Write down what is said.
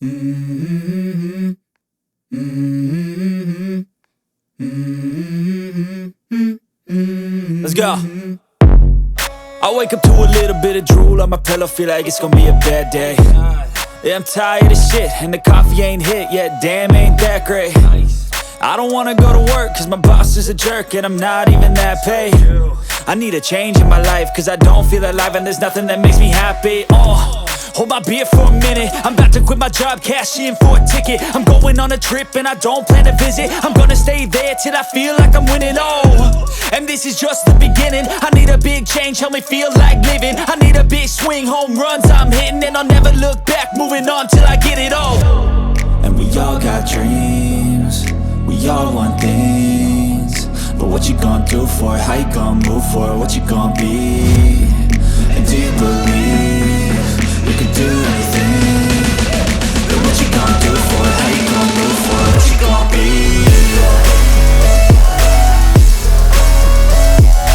Mm-hmm. Mm-hmm. Mm-hmm. Let's go. I wake up to a little bit of drool on my pillow, feel like it's gonna be a bad day. Yeah, I'm tired of shit, and the coffee ain't hit yet, damn, ain't that great. I don't wanna go to work, cause my boss is a jerk, and I'm not even that paid. I need a change in my life, cause I don't feel alive, and there's nothing that makes me happy. Hold my beer for a minute, I'm about to quit my job, cash in for a ticket. I'm going on a trip and I don't plan to visit. I'm gonna stay there till I feel like I'm winning, and this is just the beginning. I need a big change, help me feel like living. I need a big swing, home runs I'm hitting, and I'll never look back, moving on till I get it all. And we all got dreams, we all want things, but what you gonna do for it? How you gonna move for it? What you gonna be? And do you believe you can do anything?